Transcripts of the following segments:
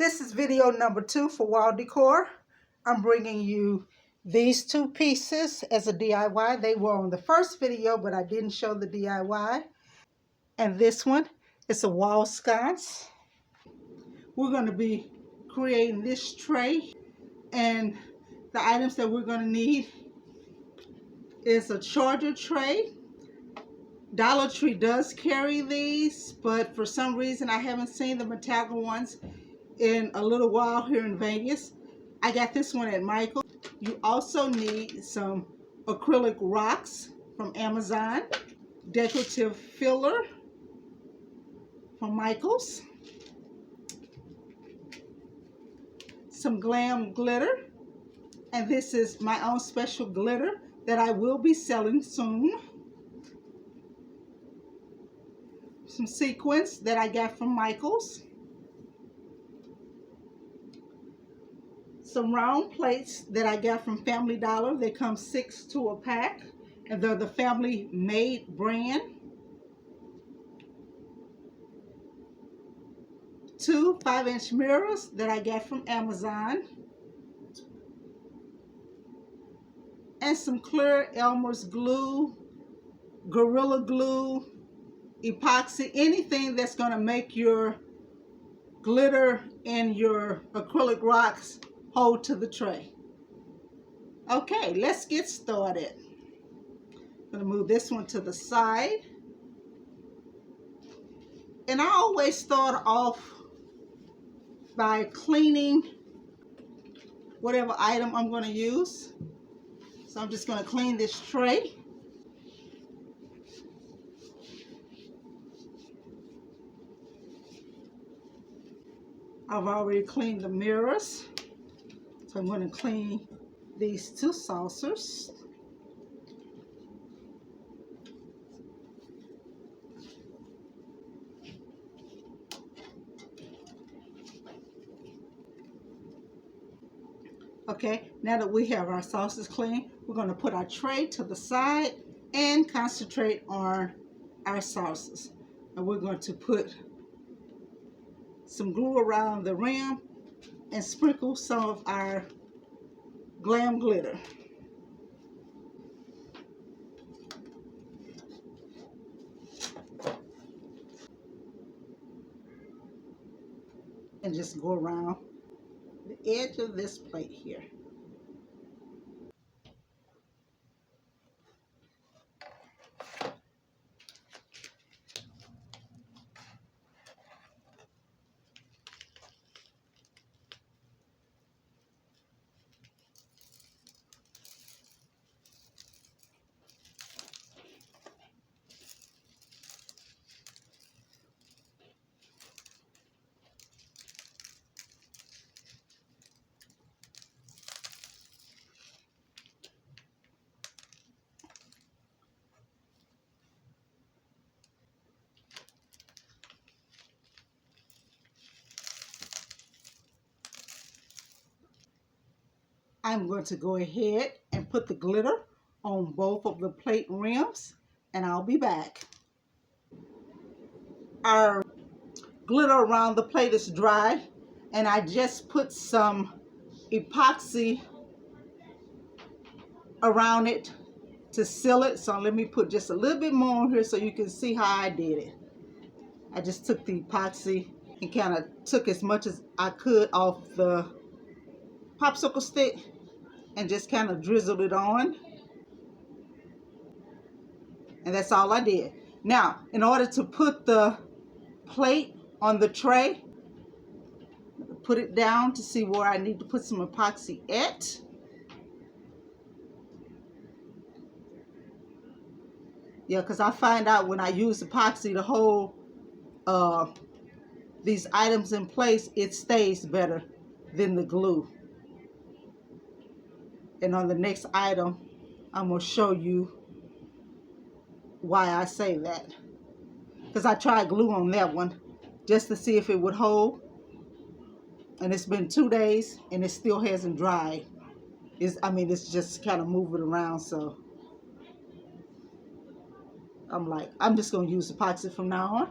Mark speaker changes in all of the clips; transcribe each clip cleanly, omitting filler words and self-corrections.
Speaker 1: This is video number 2 for wall decor. I'm bringing you these 2 pieces as a DIY. They were on the first video, but I didn't show the DIY. And this one is a wall sconce. We're going to be creating this tray, and the items that we're going to need is a charger tray. Dollar Tree does carry these, but for some reason I haven't seen the metallic ones in a little while here in Vegas. I got this one at Michael's. You also need some acrylic rocks from Amazon, decorative filler from Michael's, some Glam Glitter, and this is my own special glitter that I will be selling soon. Some sequins that I got from Michael's. Some round plates that I got from Family Dollar. They come 6 to a pack, and they're the Family Made brand. 2 5-inch mirrors that I got from Amazon. And some clear Elmer's glue, Gorilla Glue, epoxy, anything that's going to make your glitter and your acrylic rocks hold to the tray. Okay, let's get started. I'm going to move this one to the side. And I always start off by cleaning whatever item I'm going to use. So I'm just going to clean this tray. I've already cleaned the mirrors, so I'm going to clean these 2 saucers. Okay, now that we have our saucers clean, we're going to put our tray to the side and concentrate on our saucers. And we're going to put some glue around the rim and sprinkle some of our Glam Glitter. And just go around the edge of this plate here. I'm going to go ahead and put the glitter on both of the plate rims, and I'll be back. Our glitter around the plate is dry, and I just put some epoxy around it to seal it. So let me put just a little bit more on here so you can see how I did it. I just took the epoxy and kind of took as much as I could off the popsicle stick and just kind of drizzled it on. And that's all I did. Now, in order to put the plate on the tray, put it down to see where I need to put some epoxy at. Yeah, because I find out when I use epoxy to hold these items in place, it stays better than the glue. And on the next item, I'm going to show you why I say that. Because I tried glue on that one just to see if it would hold. And it's been 2 days and it still hasn't dried. It's just kind of moving around, so I'm like, I'm just going to use epoxy from now on.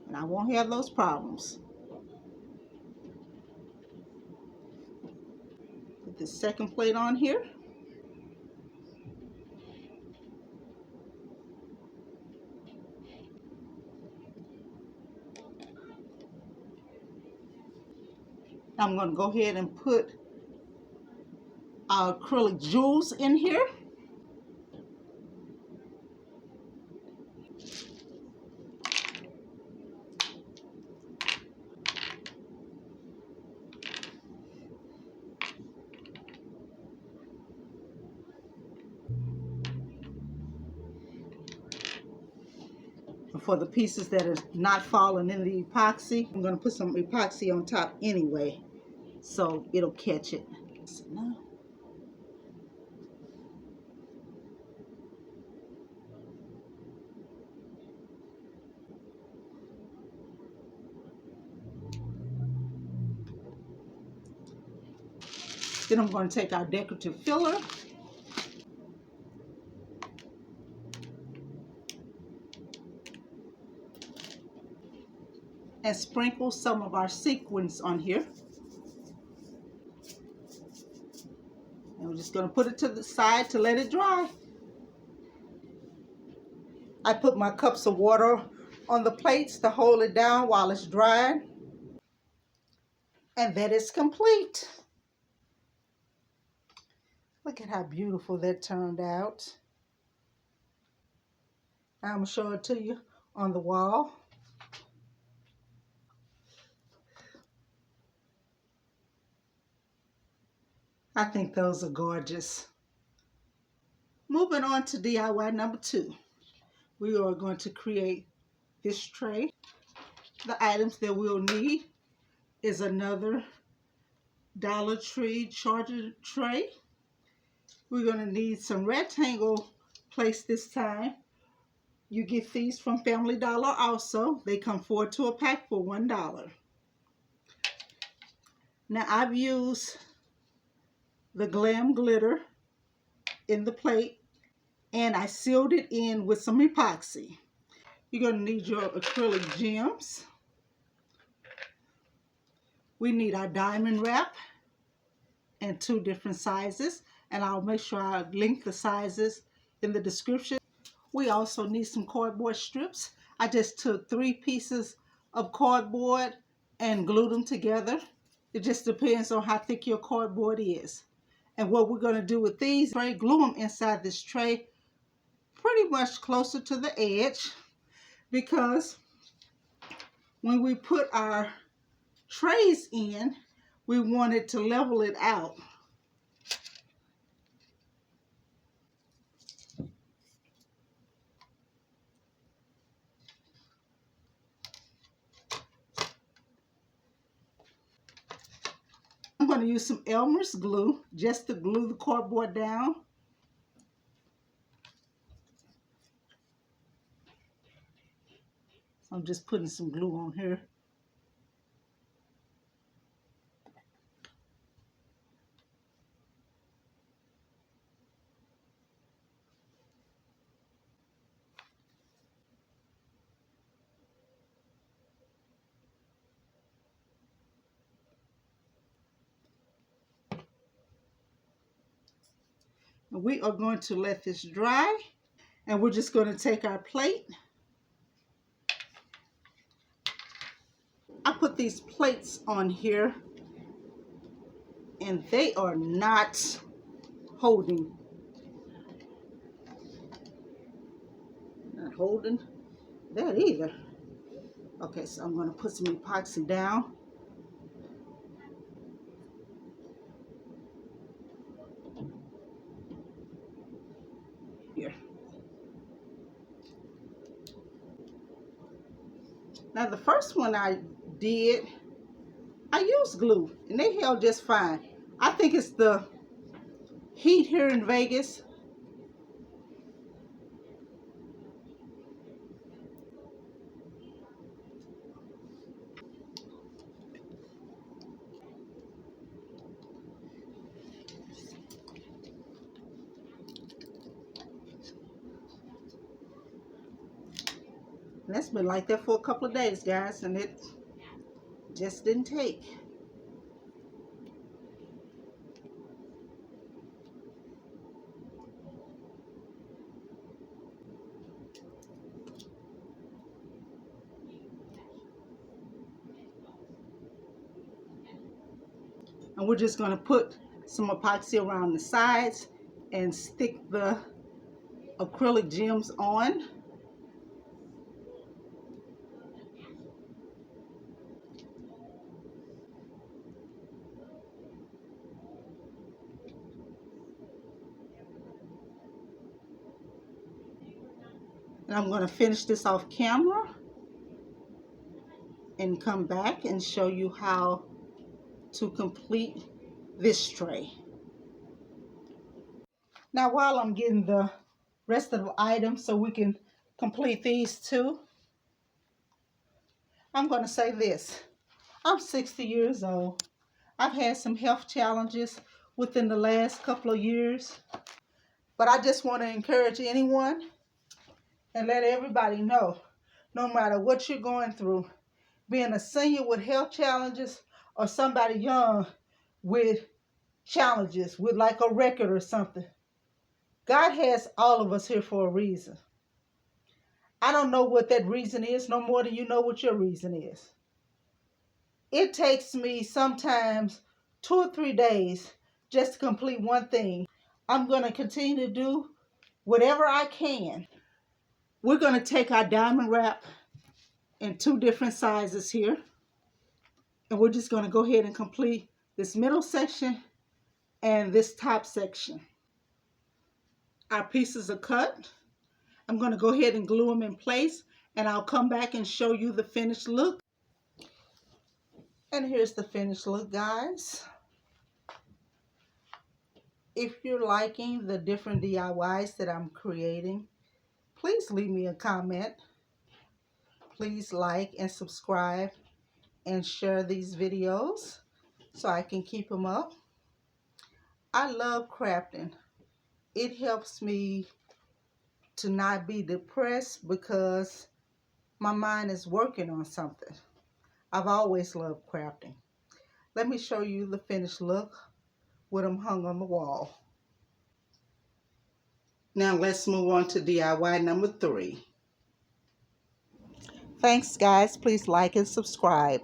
Speaker 1: and I won't have those problems. Put this second plate on here. I'm going to go ahead and put our acrylic jewels in here. For the pieces that are not falling in the epoxy, I'm going to put some epoxy on top anyway, so it'll catch it. Now, then I'm going to take our decorative filler and sprinkle some of our sequins on here. And we're just going to put it to the side to let it dry. I put my cups of water on the plates to hold it down while it's drying. And that is complete. Look at how beautiful that turned out. I'm going to show it to you on the wall. I think those are gorgeous. Moving on to DIY number 2. We are going to create this tray. The items that we'll need is another Dollar Tree charger tray. We're going to need some rectangle plates this time. You get these from Family Dollar also. They come 4 to a pack for $1. Now I've used the Glam Glitter in the plate and I sealed it in with some epoxy. You're going to need your acrylic gems. We need our diamond wrap in 2 different sizes, and I'll make sure I link the sizes in the description. We also need some cardboard strips. I just took 3 pieces of cardboard and glued them together. It just depends on how thick your cardboard is. And what we're going to do with these, glue them inside this tray pretty much closer to the edge, because when we put our trays in, we want it to level it out. I'm going to use some Elmer's glue just to glue the cardboard down. I'm just putting some glue on here. And we are going to let this dry, and we're just going to take our plate. I put these plates on here and they are not holding. Not holding that either. Okay, so I'm going to put some epoxy down. Here. Now the first one I did, I used glue and they held just fine. I think it's the heat here in Vegas. And that's been like that for a couple of days, guys, and it just didn't take. And we're just going to put some epoxy around the sides and stick the acrylic gems on. And I'm going to finish this off camera and come back and show you how to complete this tray. Now while I'm getting the rest of the items so we can complete these two, I'm going to say this. I'm 60 years old. I've had some health challenges within the last couple of years, but I just want to encourage anyone and let everybody know, no matter what you're going through, being a senior with health challenges or somebody young with challenges, with like a record or something, God has all of us here for a reason. I don't know what that reason is, no more than you know what your reason is. It takes me sometimes 2 or 3 days just to complete one thing. I'm going to continue to do whatever I can. We're going to take our diamond wrap in 2 different sizes here. And we're just going to go ahead and complete this middle section and this top section. Our pieces are cut. I'm going to go ahead and glue them in place, and I'll come back and show you the finished look. And here's the finished look, guys. If you're liking the different DIYs that I'm creating, please leave me a comment. Please like and subscribe and share these videos so I can keep them up. I love crafting. It helps me to not be depressed because my mind is working on something. I've always loved crafting. Let me show you the finished look with them hung on the wall. Now let's move on to DIY number 3. Thanks, guys. Please like and subscribe.